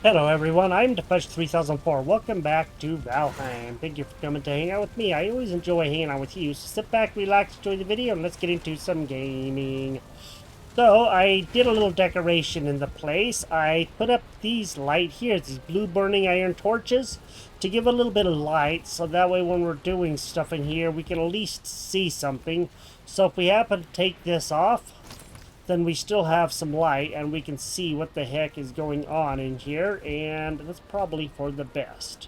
Hello everyone, I'm Depeche3004. Welcome back to Valheim. Thank you for coming to hang out with me. I always enjoy hanging out with you, so sit back, relax, enjoy the video, and let's get into some gaming. So, I did a little decoration in the place. I put up these light here, these blue burning iron torches, to give a little bit of light, so that way when we're doing stuff in here, we can at least see something. So if we happen to take this off, then we still have some light and we can see what the heck is going on in here, and that's probably for the best.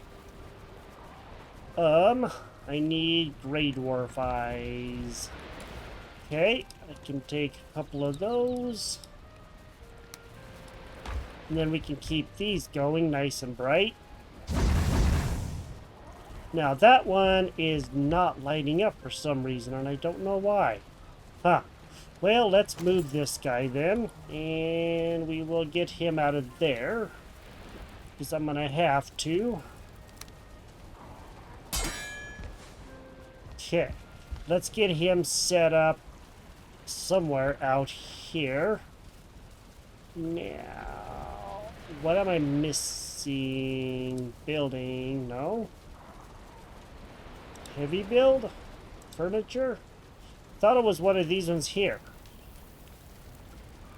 I need gray dwarf eyes. Okay, I can take a couple of those. And then we can keep these going nice and bright. Now that one is not lighting up for some reason, and I don't know why. Huh. Well, let's move this guy then, and we will get him out of there, because I'm going to have to. Okay, let's get him set up somewhere out here. Now, what am I missing? Building, no? Heavy build? Furniture? Thought it was one of these ones here.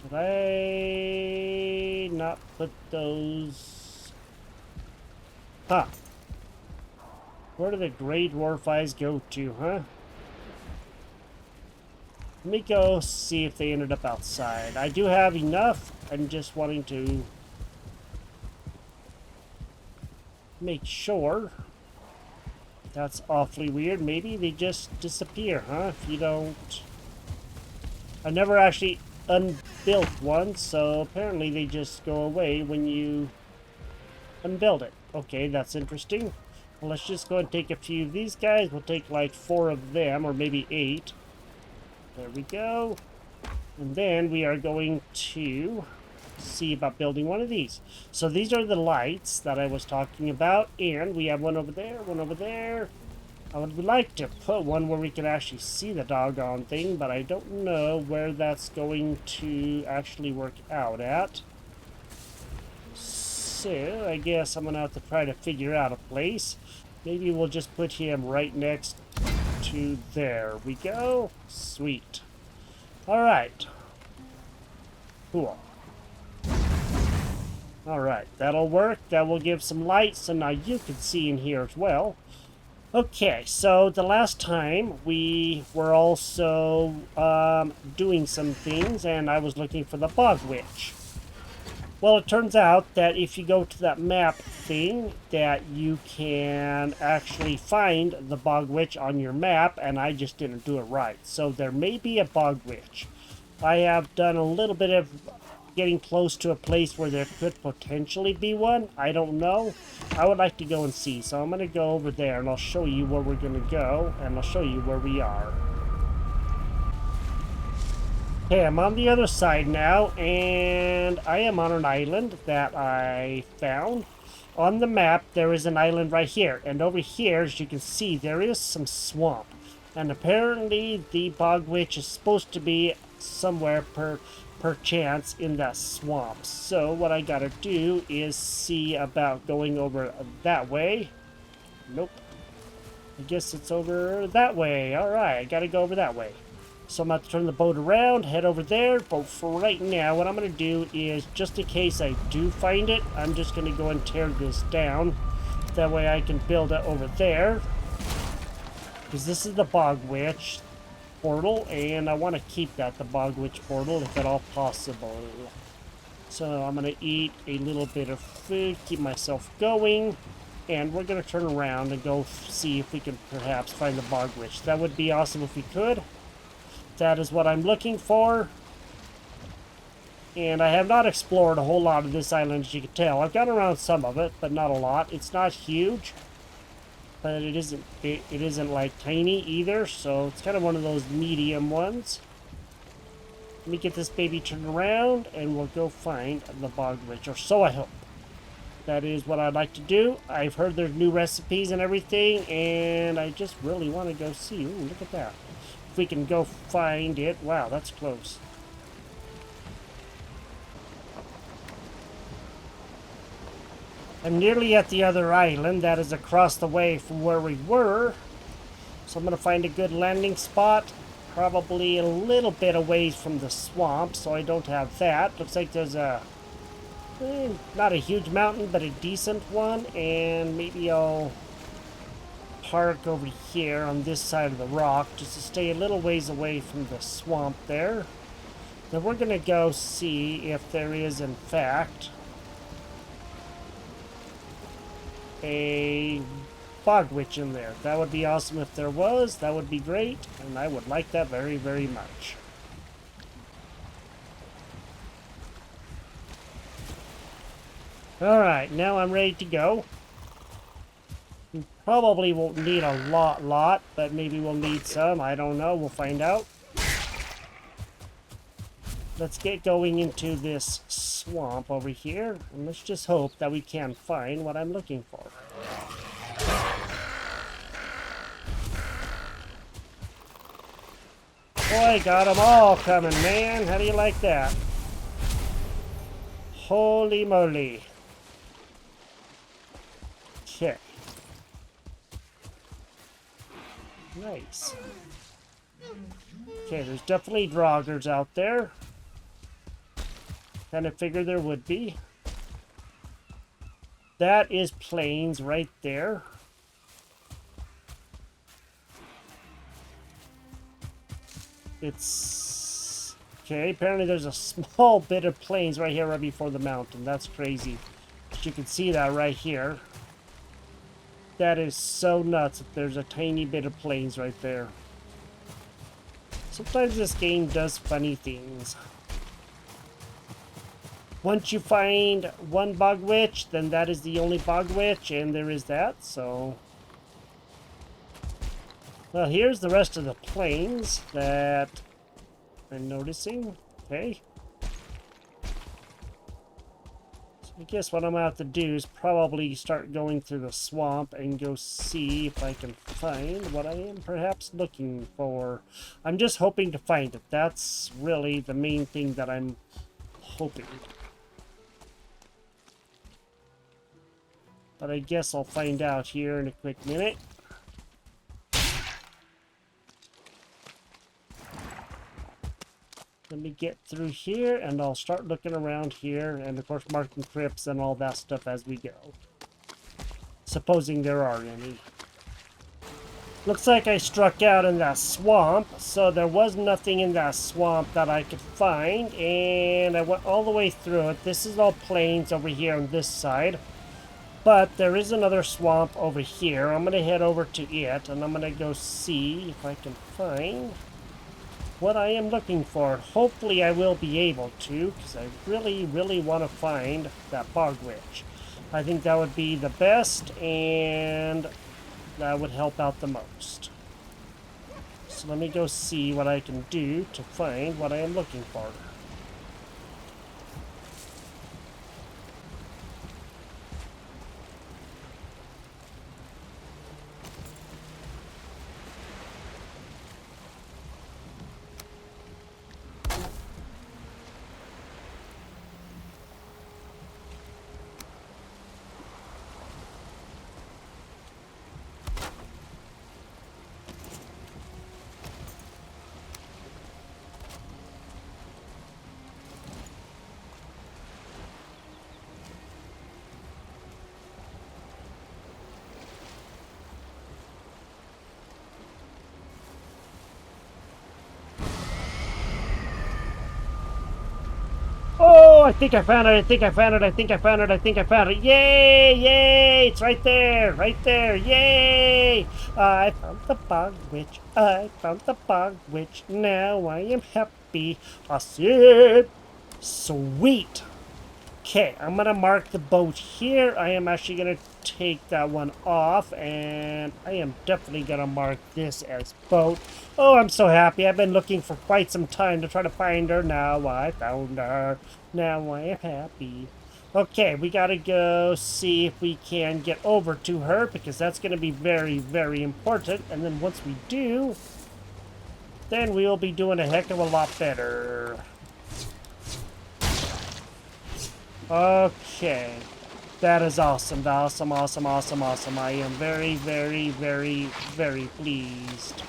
Did I not put those? Huh. Where do the gray dwarf eyes go to, huh? Let me go see if they ended up outside. I do have enough. I'm just wanting to make sure. That's awfully weird. Maybe they just disappear, huh? If you don't... I never actually unbuilt one, so apparently they just go away when you unbuild it. Okay, that's interesting. Well, let's just go and take a few of these guys. We'll take like 4 of them, or maybe 8. There we go. And then we are going to see about building one of these. So these are the lights that I was talking about, and we have one over there, one over there. I would like to put one where we can actually see the doggone thing, but I don't know where that's going to actually work out at. So I guess I'm gonna have to try to figure out a place. Maybe we'll just put him right next to there we go. Sweet. Alright. Cool. Alright, that'll work. That will give some light, so now you can see in here as well. Okay, so the last time we were also doing some things, and I was looking for the Bog Witch. Well, it turns out that if you go to that map thing, that you can actually find the Bog Witch on your map, and I just didn't do it right. So there may be a Bog Witch. I have done a little bit of getting close to a place where there could potentially be one. I don't know. I would like to go and see. So I'm going to go over there, and I'll show you where we're going to go, and I'll show you where we are. Okay, I'm on the other side now, and I am on an island that I found. On the map, there is an island right here, and over here, as you can see, there is some swamp. And apparently, the Bog Witch is supposed to be somewhere per chance in that swamp. So what I gotta do is see about going over that way. Nope. I guess it's over that way. Alright, I gotta go over that way. So I'm going to turn the boat around, head over there, but for right now, what I'm going to do is, just in case I do find it, I'm just going to go and tear this down. That way I can build it over there. Because this is the Bog Witch portal, and I want to keep that, the Bog Witch portal, if at all possible. So I'm going to eat a little bit of food, keep myself going, and we're going to turn around and go see if we can perhaps find the Bog Witch. That would be awesome if we could. That is what I'm looking for. And I have not explored a whole lot of this island, as you can tell. I've gone around some of it, but not a lot. It's not huge, but it isn't like tiny either, so it's kind of one of those medium ones. Let me get this baby turned around, and we'll go find the Bog Witch, or so I hope. That is what I'd like to do. I've heard there's new recipes and everything, and I just really want to go see. Ooh, look at that. We can go find it. Wow, that's close. I'm nearly at the other island that is across the way from where we were. So I'm going to find a good landing spot. Probably a little bit away from the swamp, so I don't have that. Looks like there's a... not a huge mountain, but a decent one. And maybe I'll park over here on this side of the rock just to stay a little ways away from the swamp there. Then we're going to go see if there is, in fact, a Bog Witch in there. That would be awesome if there was. That would be great, and I would like that very, very much. Alright, now I'm ready to go. We probably won't need a lot, but maybe we'll need some. I don't know. We'll find out. Let's get going into this swamp over here, and let's just hope that we can find what I'm looking for. Boy, got them all coming, man. How do you like that? Holy moly. Okay. Nice. Okay, there's definitely draugrs out there. Kind of figured there would be. That is plains right there. It's... okay, apparently there's a small bit of plains right here right before the mountain. That's crazy. But you can see that right here. That is so nuts that there's a tiny bit of plains right there. Sometimes this game does funny things. Once you find one Bog Witch, then that is the only Bog Witch, and there is that, so... well, here's the rest of the plains that I'm noticing. Okay. So I guess what I'm going to have to do is probably start going through the swamp and go see if I can find what I am perhaps looking for. I'm just hoping to find it. That's really the main thing that I'm hoping. But I guess I'll find out here in a quick minute. Let me get through here, and I'll start looking around here, and of course marking crypts and all that stuff as we go. Supposing there are any. Looks like I struck out in that swamp, so there was nothing in that swamp that I could find, and I went all the way through it. This is all plains over here on this side. But there is another swamp over here. I'm going to head over to it, and I'm going to go see if I can find what I am looking for. Hopefully I will be able to, because I really, really want to find that Bog Witch. I think that would be the best, and that would help out the most. So let me go see what I can do to find what I am looking for. Oh, I think I found it, I think I found it, I think I found it, I think I found it. Yay, yay, it's right there, yay. I found the Bog Witch, I found the Bog Witch. Now I am happy. I see it. Sweet. Okay, I'm going to mark the boat here. I am actually going to take that one off, and I am definitely going to mark this as boat. Oh, I'm so happy. I've been looking for quite some time to try to find her. Now I found her. Now I am happy. Okay, we got to go see if we can get over to her, because that's going to be very, very important. And then once we do, then we will be doing a heck of a lot better. Okay. That is awesome. Awesome, awesome, awesome, awesome. I am very, very, very, very pleased.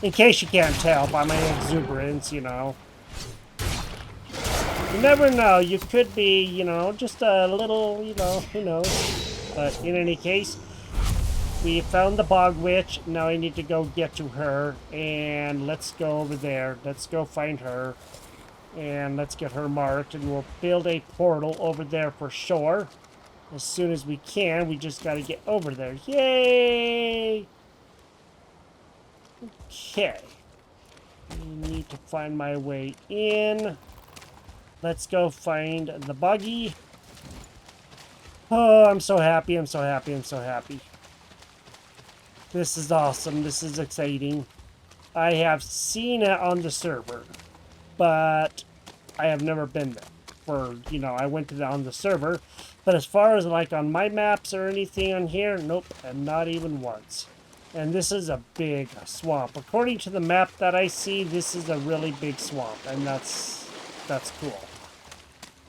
In case you can't tell by my exuberance, you know. You never know. You could be, you know, just a little, you know, who knows. But in any case, we found the Bog Witch. Now I need to go get to her. And let's go over there. Let's go find her. And let's get her marked. And we'll build a portal over there for sure. As soon as we can. We just got to get over there. Yay! Okay. I need to find my way in. Let's go find the buggy. Oh, I'm so happy. I'm so happy. I'm so happy. This is awesome. This is exciting. I have seen it on the server, but I have never been there. You know, I went to on the server, but as far as like on my maps or anything on here, nope, and not even once. And this is a big swamp. According to the map that I see, this is a really big swamp, and that's cool.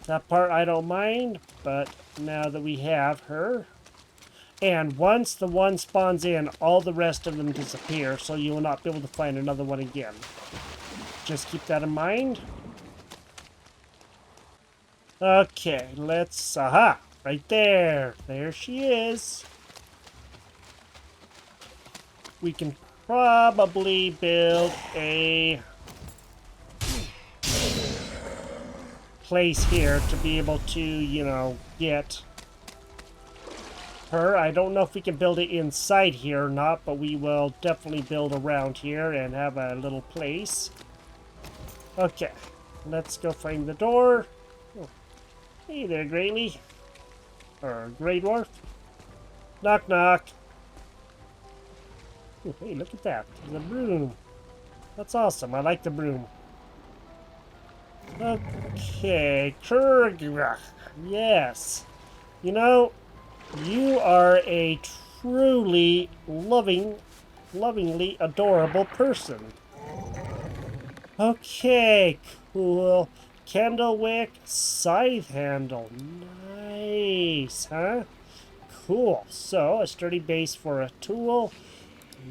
That part I don't mind, but now that we have her, and once the one spawns in, all the rest of them disappear, so you will not be able to find another one again. Just keep that in mind. Okay, let's, aha, right there. There she is. We can probably build a place here to be able to, you know, get her. I don't know if we can build it inside here or not, but we will definitely build around here and have a little place. Okay, let's go find the door. Oh. Hey there, Greyly. Or Grey Dwarf. Knock, knock. Ooh, hey, look at that. There's a broom. That's awesome. I like the broom. Okay. Kurgrach. Yes. You know, you are a truly lovingly adorable person. Okay, cool. Candlewick scythe handle. Nice, huh? Cool. So, a sturdy base for a tool.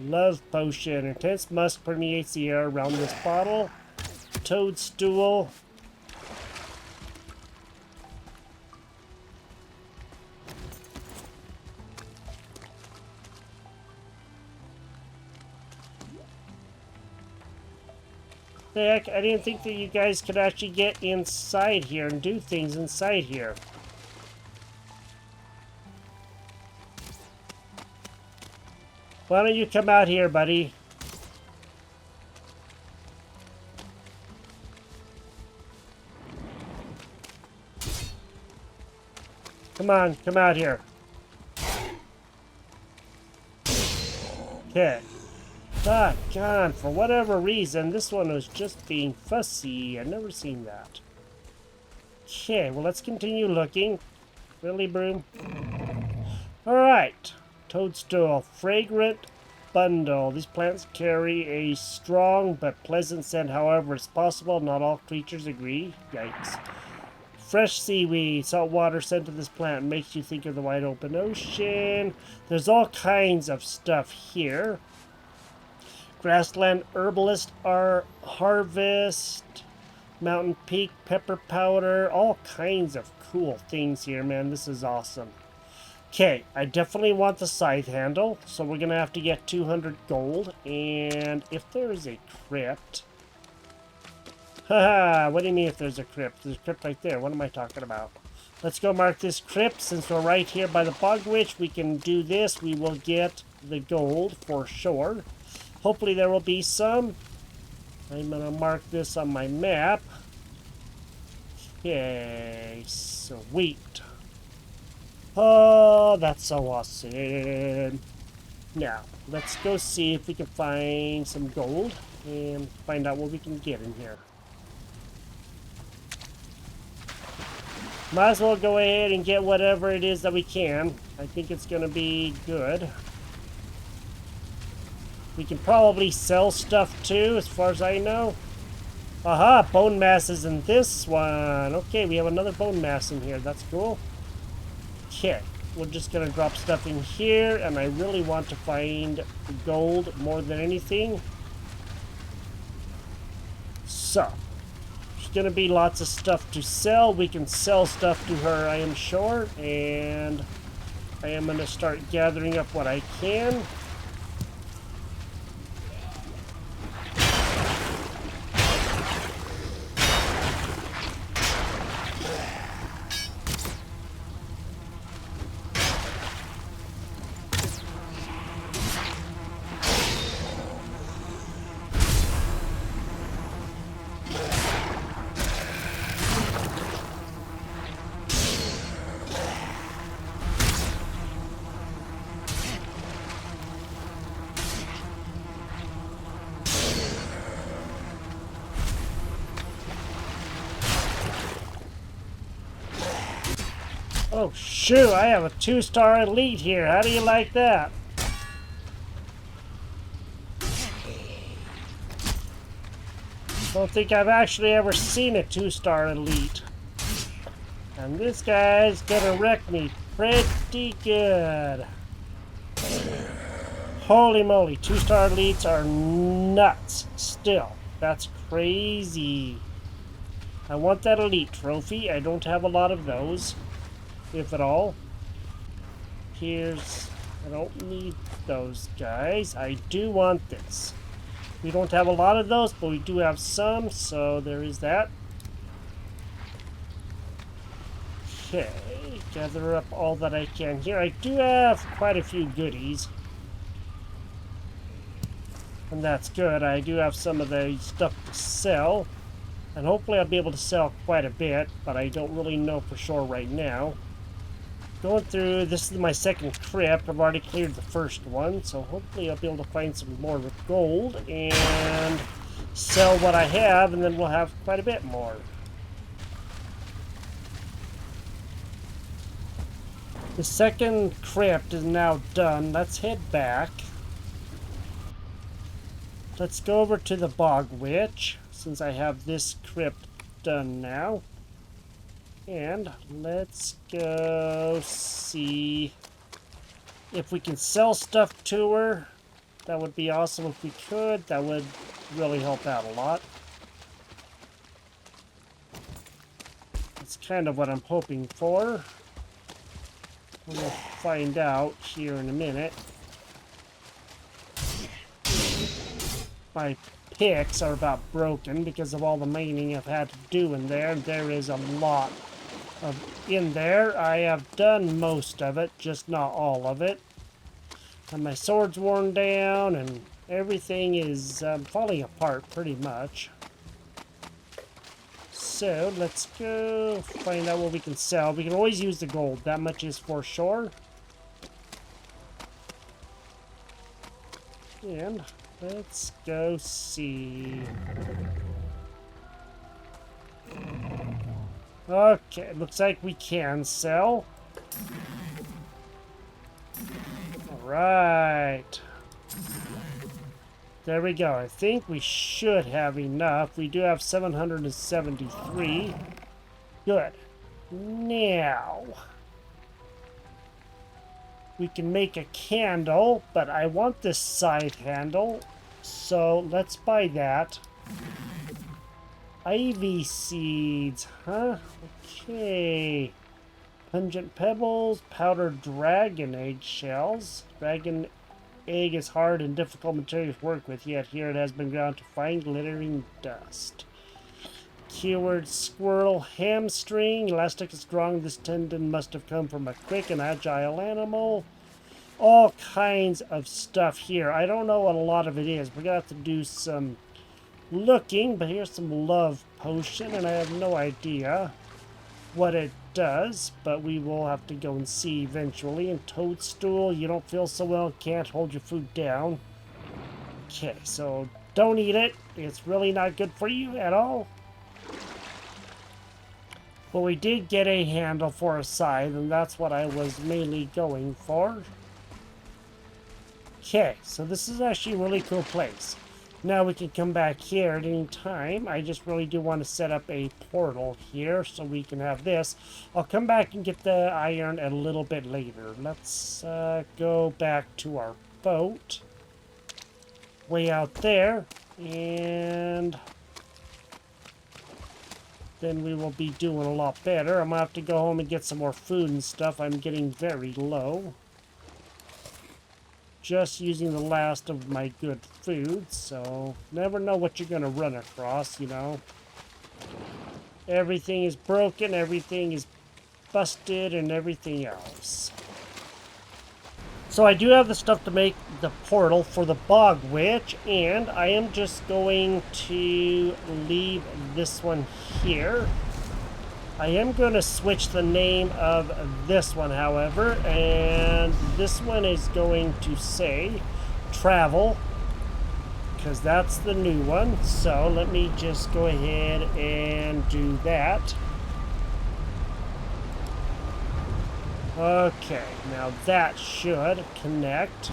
Love potion. Intense musk permeates the air around this bottle. Toadstool. Heck, I didn't think that you guys could actually get inside here and do things inside here. Why don't you come out here, buddy? Come on, come out here. Okay. Ah, God, for whatever reason, this one was just being fussy. I've never seen that. Okay, well, let's continue looking. Really, broom? Alright. Toadstool. Fragrant bundle. These plants carry a strong but pleasant scent. However, it's possible not all creatures agree. Yikes. Fresh seaweed. Salt water scent of this plant makes you think of the wide open ocean. There's all kinds of stuff here. Grassland herbalist harvest, mountain peak pepper powder, all kinds of cool things here, man. This is awesome. Okay, I definitely want the scythe handle, so we're gonna have to get 200 gold. And if there is a crypt, haha, what do you mean if there's a crypt? There's a crypt right there. What am I talking about? Let's go mark this crypt. Since we're right here by the Bog Witch, we can do this. We will get the gold for sure. Hopefully there will be some. I'm going to mark this on my map. Okay, sweet. Oh, that's so awesome. Now, let's go see if we can find some gold and find out what we can get in here. Might as well go ahead and get whatever it is that we can. I think it's going to be good. We can probably sell stuff too, as far as I know. Aha, bone mass is in this one. Okay, we have another bone mass in here. That's cool. Okay, we're just gonna drop stuff in here, and I really want to find gold more than anything. So, there's gonna be lots of stuff to sell. We can sell stuff to her, I am sure, and I am gonna start gathering up what I can. Oh shoot, I have a 2-star elite here. How do you like that? Don't think I've actually ever seen a 2-star elite. And this guy's gonna wreck me pretty good. Holy moly, 2-star elites are nuts still. That's crazy. I want that elite trophy. I don't have a lot of those, if at all. I don't need those guys. I do want this. We don't have a lot of those, but we do have some, so there is that. Okay, gather up all that I can here. I do have quite a few goodies. And that's good. I do have some of the stuff to sell. And hopefully I'll be able to sell quite a bit, but I don't really know for sure right now. Going through, this is my second crypt. I've already cleared the first one, so hopefully I'll be able to find some more gold and sell what I have, and then we'll have quite a bit more. The second crypt is now done. Let's head back. Let's go over to the Bog Witch, since I have this crypt done now. And let's go see if we can sell stuff to her. That would be awesome if we could. That would really help out a lot. That's kind of what I'm hoping for. We'll find out here in a minute. My picks are about broken because of all the mining I've had to do in there. There is a lot in there. I have done most of it, just not all of it. And my sword's worn down and everything is falling apart pretty much. So let's go find out what we can sell. We can always use the gold, that much is for sure. And let's go see. Okay, looks like we can sell. Alright. There we go. I think we should have enough. We do have 773. Good. Now, we can make a candle, but I want this scythe handle, so let's buy that. Ivy seeds, huh? Okay. Pungent pebbles, powdered dragon egg shells. Dragon egg is hard and difficult material to work with, yet here it has been ground to fine glittering dust. Keyword squirrel hamstring. Elastic is strong. This tendon must have come from a quick and agile animal. All kinds of stuff here. I don't know what a lot of it is. We're going to have to do some looking, but here's some love potion, and I have no idea what it does, but we will have to go and see eventually. And toadstool, you don't feel so well, can't hold your food down. Okay, so don't eat it. It's really not good for you at all. But we did get a handle for a scythe, and that's what I was mainly going for. Okay, so this is actually a really cool place. Now we can come back here at any time. I just really do want to set up a portal here so we can have this. I'll come back and get the iron a little bit later. Let's go back to our boat. Way out there. And then we will be doing a lot better. I'm going to have to go home and get some more food and stuff. I'm getting very low. Just using the last of my good food, so never know what you're going to run across, you know. Everything is broken, everything is busted, and everything else. So I do have the stuff to make the portal for the Bog Witch, and I am just going to leave this one here. I am going to switch the name of this one, however, and this one is going to say Travel, because that's the new one. So let me just go ahead and do that. Okay, now that should connect.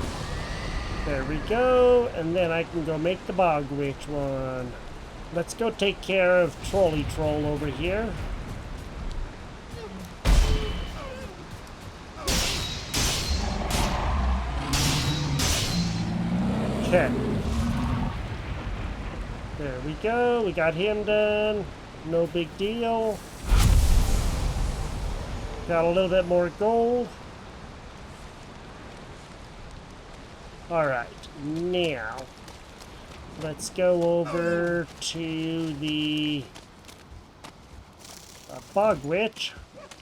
There we go, and then I can go make the Bog Witch one. Let's go take care of Trolley Troll over here. Okay. There we go. We got him done. No big deal. Got a little bit more gold. Alright. Now, let's go over to the Bog Witch.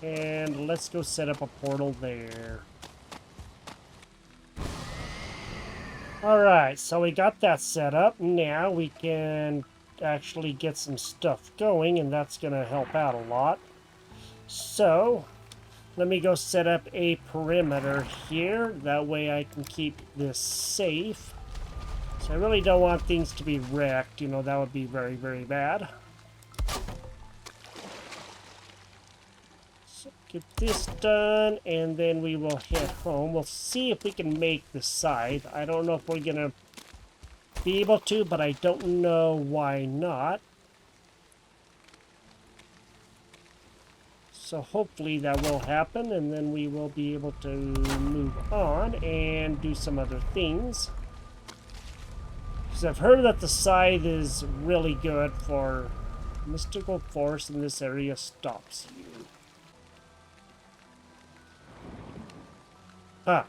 And let's go set up a portal there. Alright, so we got that set up. Now we can actually get some stuff going, and that's going to help out a lot. So, let me go set up a perimeter here. That way I can keep this safe. So I really don't want things to be wrecked. You know, that would be very, very bad. Get this done, and then we will head home. We'll see if we can make the scythe. I don't know if we're going to be able to, but I don't know why not. So hopefully that will happen, and then we will be able to move on and do some other things. Because I've heard that the scythe is really good for mystical force in this area stops you. Ah.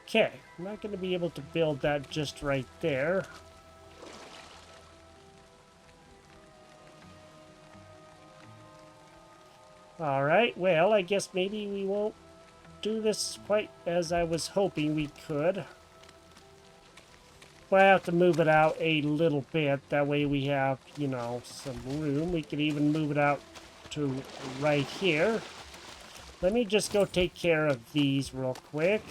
Okay, I'm not going to be able to build that just right there. Alright, well, I guess maybe we won't do this quite as I was hoping we could. But I have to move it out a little bit. That way we have, you know, some room. We could even move it out to right here. Let me just go take care of these real quick.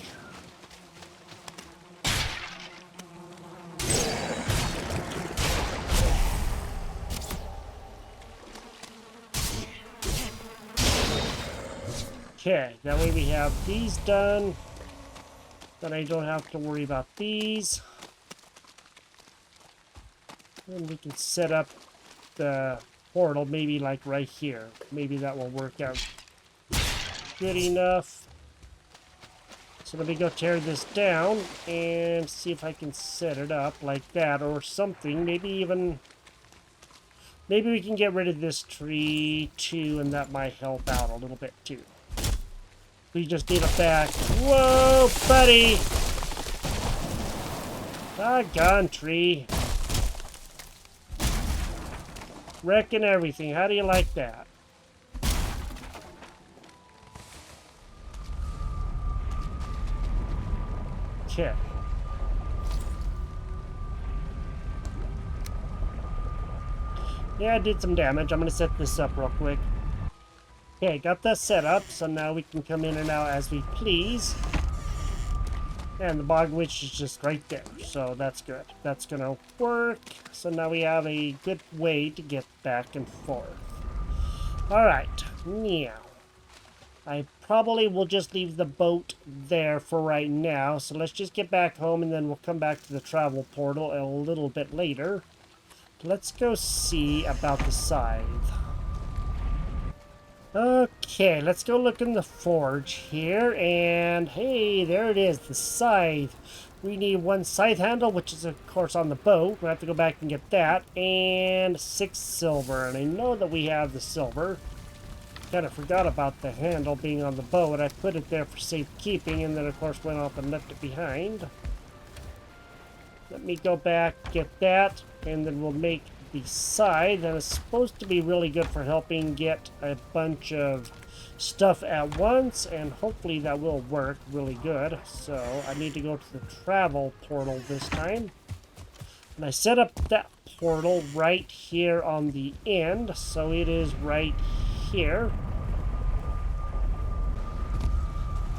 Okay, that way we have these done. Then I don't have to worry about these. And we can set up the portal maybe like right here. Maybe that will work out good enough. So let me go tear this down and see if I can set it up like that or something. Maybe we can get rid of this tree too, and that might help out a little bit too. We just need it back. Whoa, buddy! Doggone tree. Wrecking everything. How do you like that? Okay. Yeah, I did some damage. I'm going to set this up real quick. Okay, got that set up, so now we can come in and out as we please. And the Bog Witch is just right there, so that's good. That's going to work. So now we have a good way to get back and forth. Alright, now. I probably will just leave the boat there for right now. So let's just get back home and then we'll come back to the travel portal a little bit later. Let's go see about the scythe. Okay, let's go look in the forge here. And hey, there it is, the scythe. We need one scythe handle, which is of course on the boat. We'll have to go back and get that. And 6 silver. And I know that we have the silver. Kind of forgot about the handle being on the boat. I put it there for safekeeping and then of course went off and left it behind. Let me go back, get that, and then we'll make the scythe. That is supposed to be really good for helping get a bunch of stuff at once, and hopefully that will work really good. So I need to go to the travel portal this time. And I set up that portal right here on the end, so it is right here.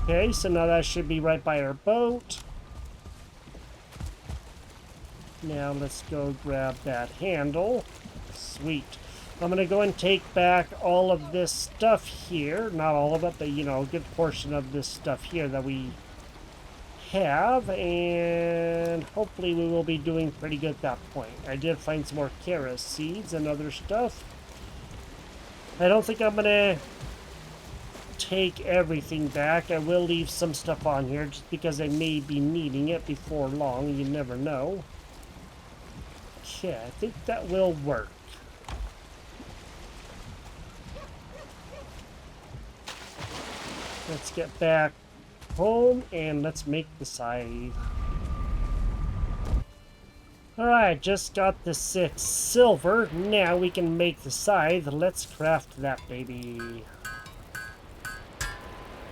Okay, so now that should be right by our boat. Now let's go grab that handle. Sweet. I'm going to go and take back all of this stuff here. Not all of it, but, you know, a good portion of this stuff here that we have. And hopefully we will be doing pretty good at that point. I did find some more carrot seeds and other stuff. I don't think I'm going to take everything back. I will leave some stuff on here just because I may be needing it before long. You never know. Okay, I think that will work. Let's get back home and let's make the scythe. Alright, just got the 6 silver. Now we can make the scythe. Let's craft that baby.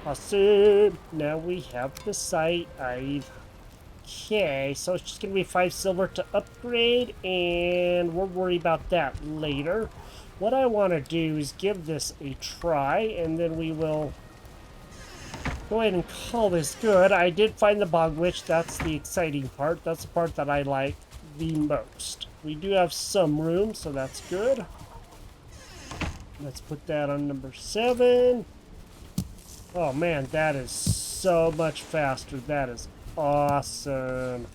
Awesome. Now we have the scythe. Okay, so it's just going to be 5 silver to upgrade, and we'll worry about that later. What I want to do is give this a try, and then we will go ahead and call this good. I did find the Bog Witch. That's the exciting part. That's the part that I like the most. We do have some room, so that's good. Let's put that on number 7. Oh man, that is so much faster. That is awesome.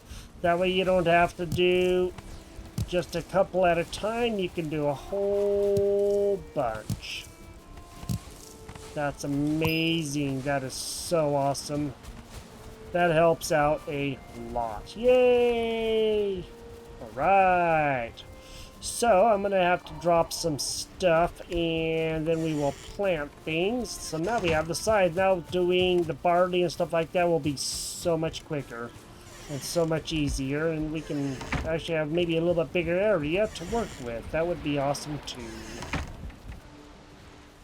That way you don't have to do just a couple at a time. You can do a whole bunch. That's amazing. That is so awesome. That helps out a lot. Yay! Alright. So I'm going to have to drop some stuff and then we will plant things. So now we have the scythe. Now doing the barley and stuff like that will be so much quicker and so much easier. And we can actually have maybe a little bit bigger area to work with. That would be awesome too.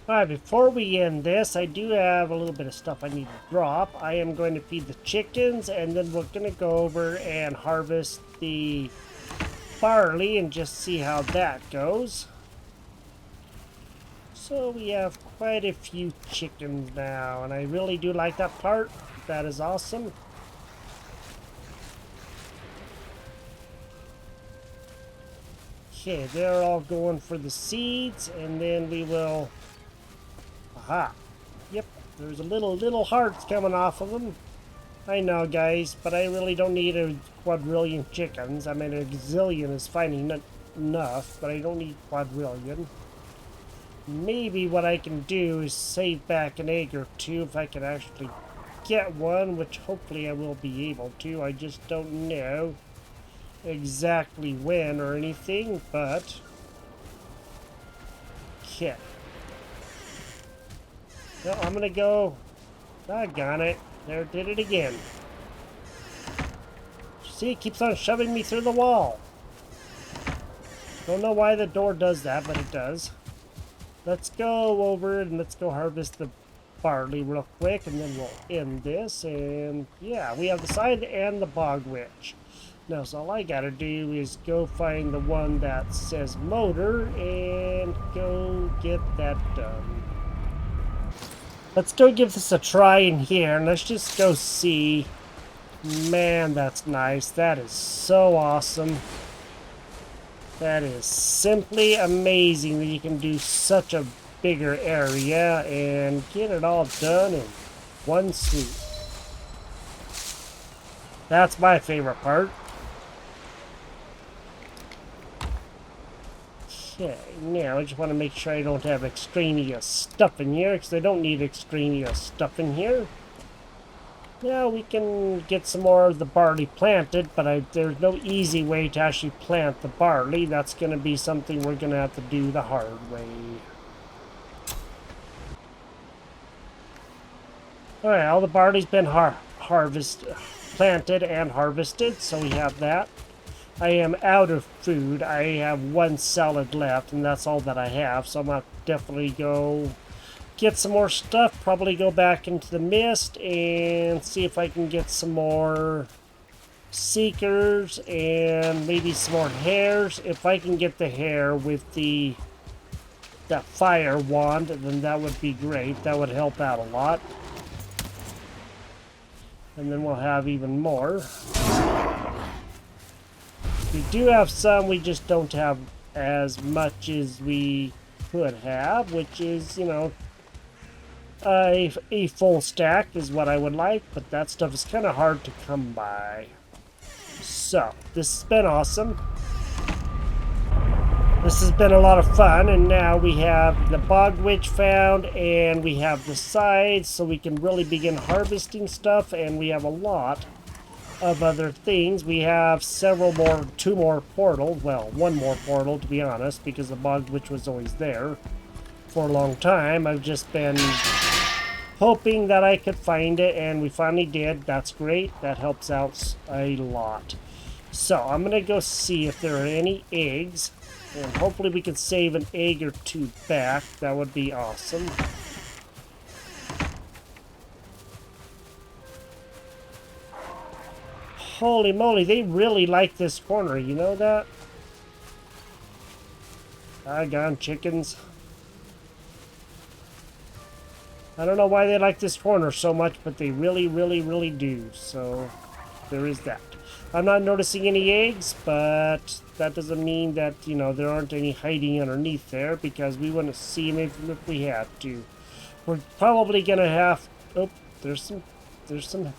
Alright, before we end this, I do have a little bit of stuff I need to drop. I am going to feed the chickens and then we're going to go over and harvest the barley and just see how that goes. So we have quite a few chickens now, and I really do like that part. That is awesome. Okay, they're all going for the seeds, and then we will... Aha! Yep, there's a little hearts coming off of them. I know, guys, but I really don't need a quadrillion chickens. I mean, a gazillion is fine enough, but I don't need quadrillion. Maybe what I can do is save back an egg or two if I can actually get one, which hopefully I will be able to. I just don't know exactly when or anything, but... Okay. Well, I'm gonna go... Doggone it. There, did it again. See, it keeps on shoving me through the wall. Don't know why the door does that, but it does. Let's go over and let's go harvest the barley real quick, and then we'll end this. And yeah, we have the scythe and the Bog Witch. Now, so all I gotta do is go find the one that says motor and go get that done. Let's go give this a try in here, and let's just go see. Man, that's nice. That is so awesome. That is simply amazing that you can do such a bigger area and get it all done in one swoop. That's my favorite part. Okay, now I just want to make sure I don't have extraneous stuff in here, because I don't need extraneous stuff in here. Now we can get some more of the barley planted, but there's no easy way to actually plant the barley. That's going to be something we're going to have to do the hard way. Alright, all the barley's been planted and harvested, so we have that. I am out of food. I have one salad left, and that's all that I have, so I'm going to definitely go get some more stuff, probably go back into the mist and see if I can get some more seekers and maybe some more hares. If I can get the hare with that fire wand, then that would be great. That would help out a lot. And then we'll have even more. We do have some, we just don't have as much as we could have, which is, you know, a full stack is what I would like, but that stuff is kind of hard to come by. So, this has been awesome. This has been a lot of fun, and now we have the Bog Witch found, and we have the scythe, so we can really begin harvesting stuff, and we have a lot of other things. We have two more portals, well, one more portal to be honest, because the Bog Witch was always there for a long time. I've just been hoping that I could find it, and we finally did. That's great. That helps out a lot. So I'm gonna go see if there are any eggs, and hopefully we can save an egg or two back. That would be awesome. Holy moly, they really like this corner, you know that? Doggone chickens. I don't know why they like this corner so much, but they really, really, really do. So, there is that. I'm not noticing any eggs, but that doesn't mean that, you know, there aren't any hiding underneath there, because we wouldn't see them even if we had to. We're probably gonna have... Oh, there's some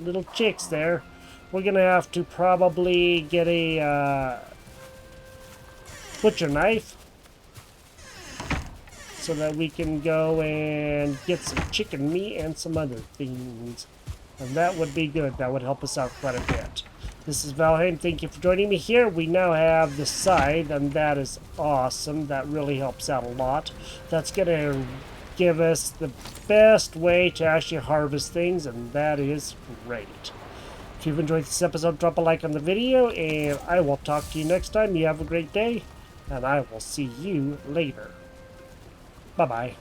little chicks there. We're gonna have to probably get a butcher knife, so that we can go and get some chicken meat and some other things. And that would be good. That would help us out quite a bit. This is Valheim. Thank you for joining me here. We now have the scythe, and that is awesome. That really helps out a lot. That's going to give us the best way to actually harvest things, and that is great. If you've enjoyed this episode, drop a like on the video, and I will talk to you next time. You have a great day, and I will see you later. Bye-bye.